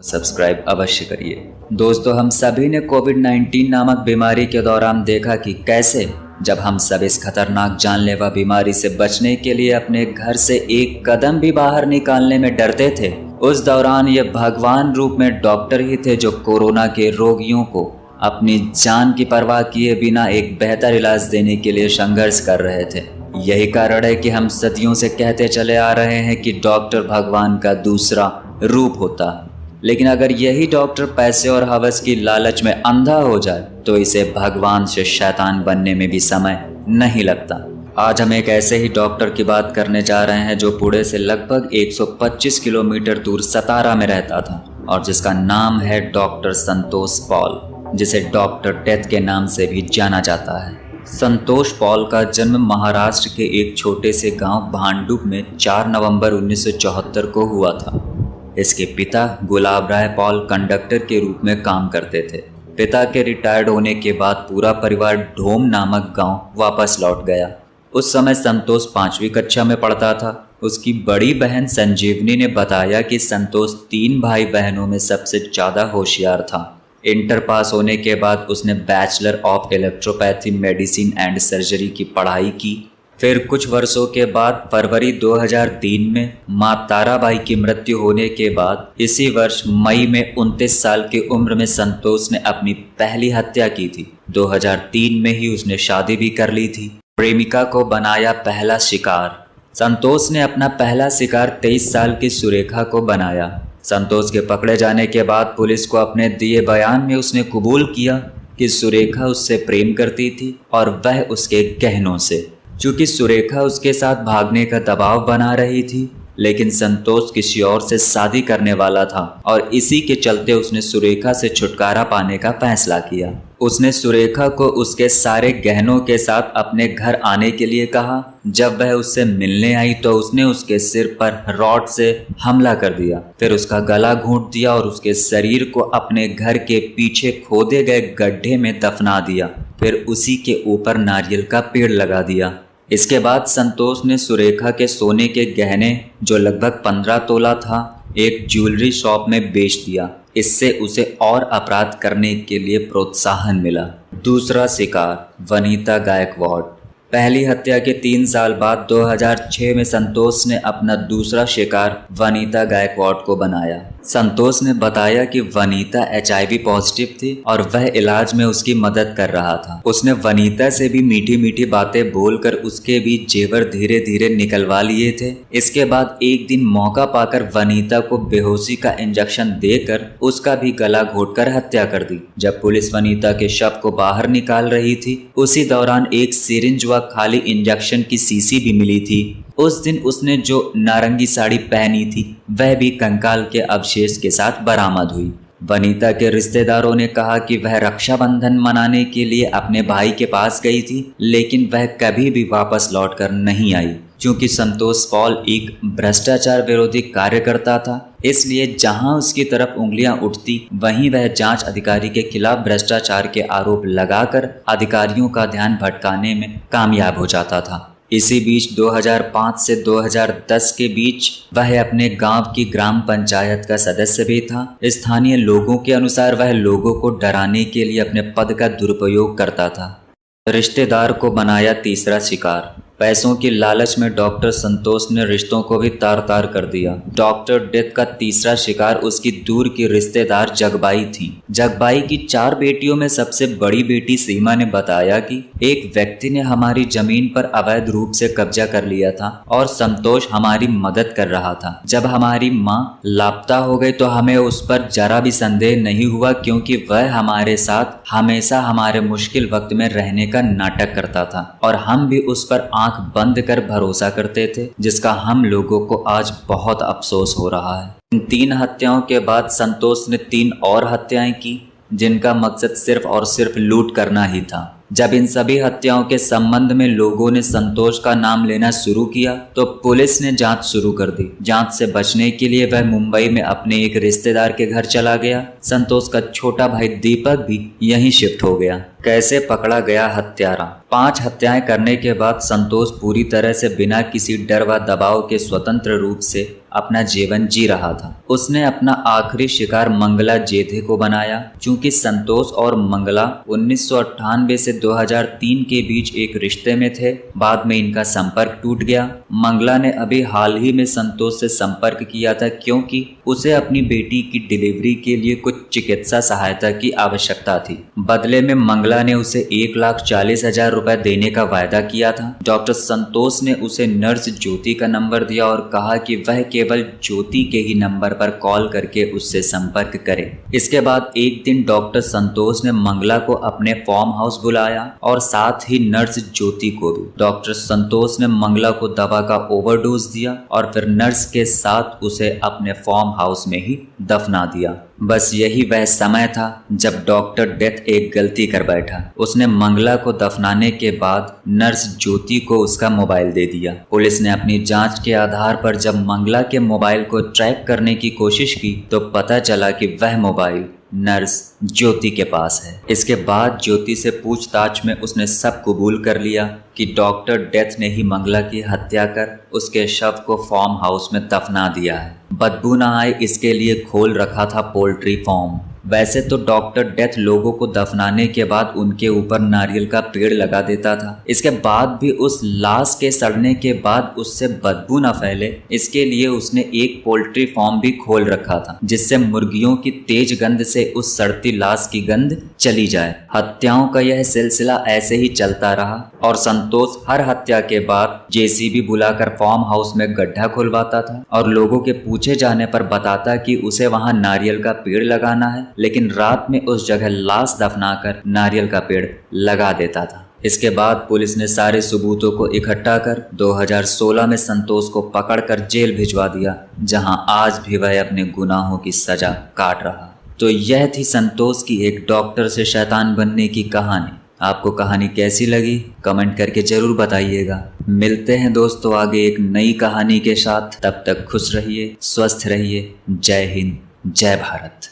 Subscribe अवश्य करिए। दोस्तों, हम सभी ने कोविड-19 नामक बीमारी के दौरान देखा कि कैसे जब हम सब इस खतरनाक जानलेवा बीमारी से बचने के लिए अपने घर से एक कदम भी बाहर निकालने में डरते थे, उस दौरान ये भगवान रूप में डॉक्टर ही थे जो कोरोना के रोगियों को अपनी जान की परवाह किए बिना एक बेहतर इलाज देने के लिए संघर्ष कर रहे थे। यही कारण है कि हम सदियों से कहते चले आ रहे हैं कि डॉक्टर भगवान का दूसरा रूप होता है। लेकिन अगर यही डॉक्टर पैसे और हवस की लालच में अंधा हो जाए तो इसे भगवान से शैतान बनने में भी समय नहीं लगता। आज हम एक ऐसे ही डॉक्टर की बात करने जा रहे हैं जो पुणे से लगभग 125 किलोमीटर दूर सतारा में रहता था और जिसका नाम है डॉक्टर संतोष पॉल, जिसे डॉक्टर डेथ के नाम से भी जाना जाता है। संतोष पॉल का जन्म महाराष्ट्र के एक छोटे से गांव भांडुप में 4 नवंबर 1974 को हुआ था। इसके पिता गुलाब राय पॉल कंडक्टर के रूप में काम करते थे। पिता के रिटायर्ड होने के बाद पूरा परिवार ढोम नामक गांव वापस लौट गया। उस समय संतोष 5वीं कक्षा में पढ़ता था। उसकी बड़ी बहन संजीवनी ने बताया कि संतोष 3 भाई बहनों में सबसे ज़्यादा होशियार था। इंटर पास होने के बाद उसने bachelor of electropathy medicine and surgery की पढ़ाई की। फिर कुछ वर्षों के बाद फरवरी 2003 में मां ताराबाई की मृत्यु होने के बाद इसी वर्ष मई में 29 साल की उम्र में संतोष ने अपनी पहली हत्या की थी। 2003 में ही उसने शादी भी कर ली थी। प्रेमिका को बनाया पहला शिकार। संतोष ने अपना पहला शिकार 23 साल की सुरेखा को बनाया। संतोष के पकड़े जाने के बाद पुलिस को अपने दिए बयान में उसने कबूल किया कि सुरेखा उससे प्रेम करती थी और वह उसके गहनों से। चूँकि सुरेखा उसके साथ भागने का दबाव बना रही थी, लेकिन संतोष किसी और से शादी करने वाला था और इसी के चलते उसने सुरेखा से छुटकारा पाने का फैसला किया। उसने सुरेखा को उसके सारे गहनों के साथ अपने घर आने के लिए कहा। जब वह उससे मिलने आई तो उसने उसके सिर पर रॉड से हमला कर दिया, फिर उसका गला घोंट दिया और उसके शरीर को अपने घर के पीछे खोदे गए गड्ढे में दफना दिया। फिर उसी के ऊपर नारियल का पेड़ लगा दिया। इसके बाद संतोष ने सुरेखा के सोने के गहने, जो लगभग 15 तोला था, एक ज्वेलरी शॉप में बेच दिया। इससे उसे और अपराध करने के लिए प्रोत्साहन मिला। दूसरा शिकार, वनीता गायकवाड़। पहली हत्या के 3 साल बाद 2006 में संतोष ने अपना दूसरा शिकार वनीता गायकवाड़ को बनाया। संतोष ने बताया कि वनीता HIV पॉजिटिव थी और वह इलाज में उसकी मदद कर रहा था। उसने वनीता से भी मीठी मीठी बातें बोलकर उसके भी जेवर धीरे धीरे निकलवा लिए थे। इसके बाद एक दिन मौका पाकर वनीता को बेहोशी का इंजेक्शन देकर उसका भी गला घोंटकर हत्या कर दी। जब पुलिस वनीता के शव को बाहर निकाल रही थी, उसी दौरान एक सिरिंज व खाली इंजेक्शन की शीशी भी मिली थी। उस दिन उसने जो नारंगी साड़ी पहनी थी वह भी कंकाल के अवशेष के साथ बरामद हुई। वनीता के रिश्तेदारों ने कहा कि वह रक्षाबंधन मनाने के लिए अपने भाई के पास गई थी, लेकिन वह कभी भी वापस लौटकर नहीं आई। क्योंकि संतोष पॉल एक भ्रष्टाचार विरोधी कार्यकर्ता था, इसलिए जहां उसकी तरफ उंगलियां उठती वहीं वह जांच अधिकारी के खिलाफ भ्रष्टाचार के आरोप लगाकर अधिकारियों का ध्यान भटकाने में कामयाब हो जाता था। इसी बीच 2005 से 2010 के बीच वह अपने गांव की ग्राम पंचायत का सदस्य भी था। स्थानीय लोगों के अनुसार वह लोगों को डराने के लिए अपने पद का दुरुपयोग करता था। रिश्तेदार को बनाया तीसरा शिकार। पैसों की लालच में डॉक्टर संतोष ने रिश्तों को भी तार तार कर दिया। डॉक्टर डेथ का तीसरा शिकार उसकी दूर की रिश्तेदार जगबाई थी। जगबाई की 4 बेटियों में सबसे बड़ी बेटी सीमा ने बताया कि एक व्यक्ति ने हमारी जमीन पर अवैध रूप से कब्जा कर लिया था और संतोष हमारी मदद कर रहा था। जब हमारी माँ लापता हो गई तो हमें उस पर जरा भी संदेह नहीं हुआ, क्योंकि वह हमारे साथ हमेशा हमारे मुश्किल वक्त में रहने का नाटक करता था और हम भी उस पर आंख बंद कर भरोसा करते थे, जिसका हम लोगों को आज बहुत अफसोस हो रहा है। इन 3 हत्याओं के बाद संतोष ने 3 और हत्याएं की, जिनका मकसद सिर्फ और सिर्फ लूट करना ही था। जब इन सभी हत्याओं के संबंध में लोगों ने संतोष का नाम लेना शुरू किया तो पुलिस ने जांच शुरू कर दी। जांच से बचने के लिए वह मुंबई में अपने एक रिश्तेदार के घर चला गया। संतोष का छोटा भाई दीपक भी यहीं शिफ्ट हो गया। कैसे पकड़ा गया हत्यारा? 5 हत्याएं करने के बाद संतोष पूरी तरह से बिना किसी डर व दबाव के स्वतंत्र रूप से अपना जीवन जी रहा था। उसने अपना आखिरी शिकार मंगला जेधे को बनाया। चूंकि संतोष और मंगला 1998 से 2003 के बीच एक रिश्ते में थे, बाद में इनका संपर्क टूट गया। मंगला ने अभी हाल ही में संतोष से संपर्क किया था क्योंकि उसे अपनी बेटी की डिलीवरी के लिए कुछ चिकित्सा सहायता की आवश्यकता थी। बदले में मंगला ने उसे 1,40,000 रुपए देने का वायदा किया था। डॉक्टर संतोष ने उसे नर्स ज्योति का नंबर दिया और कहा कि वह केवल ज्योति के ही नंबर पर कॉल करके उससे संपर्क करे। इसके बाद एक दिन डॉक्टर संतोष ने मंगला को अपने फार्म हाउस बुलाया और साथ ही नर्स ज्योति को भी। डॉक्टर संतोष ने मंगला को दवा का ओवरडोज दिया और फिर नर्स के साथ उसे अपने फार्म हाउस में ही दफना दिया। बस यही वह समय था जब डॉक्टर डेथ एक गलती कर बैठा। उसने मंगला को दफनाने के बाद नर्स ज्योति को उसका मोबाइल दे दिया। पुलिस ने अपनी जांच के आधार पर जब मंगला के मोबाइल को ट्रैक करने की कोशिश की तो पता चला कि वह मोबाइल नर्स ज्योति के पास है। इसके बाद ज्योति से पूछताछ में उसने सब कबूल कर लिया कि डॉक्टर डेथ ने ही मंगला की हत्या कर उसके शव को फार्म हाउस में दफना दिया है। बदबू न आए इसके लिए खोल रखा था पोल्ट्री फार्म। वैसे तो डॉक्टर डेथ लोगों को दफनाने के बाद उनके ऊपर नारियल का पेड़ लगा देता था। इसके बाद भी उस लाश के सड़ने के बाद उससे बदबू न फैले इसके लिए उसने एक पोल्ट्री फार्म भी खोल रखा था, जिससे मुर्गियों की तेज गंध से उस सड़ती लाश की गंध चली जाए। हत्याओं का यह सिलसिला ऐसे ही चलता रहा और संतोष हर हत्या के बाद जेसीबी बुलाकर फार्म हाउस में गड्ढा खुलवाता था और लोगों के पूछे जाने पर बताता कि उसे वहां नारियल का पेड़ लगाना है, लेकिन रात में उस जगह लाश दफनाकर नारियल का पेड़ लगा देता था। इसके बाद पुलिस ने सारे सबूतों को इकट्ठा कर 2016 में संतोष को पकड़कर जेल भिजवा दिया, जहां आज भी वह अपने गुनाहों की सजा काट रहा। तो यह थी संतोष की एक डॉक्टर से शैतान बनने की कहानी। आपको कहानी कैसी लगी कमेंट करके जरूर बताइएगा। मिलते हैं दोस्तों आगे एक नई कहानी के साथ। तब तक खुश रहिए, स्वस्थ रहिए। जय हिंद, जय भारत।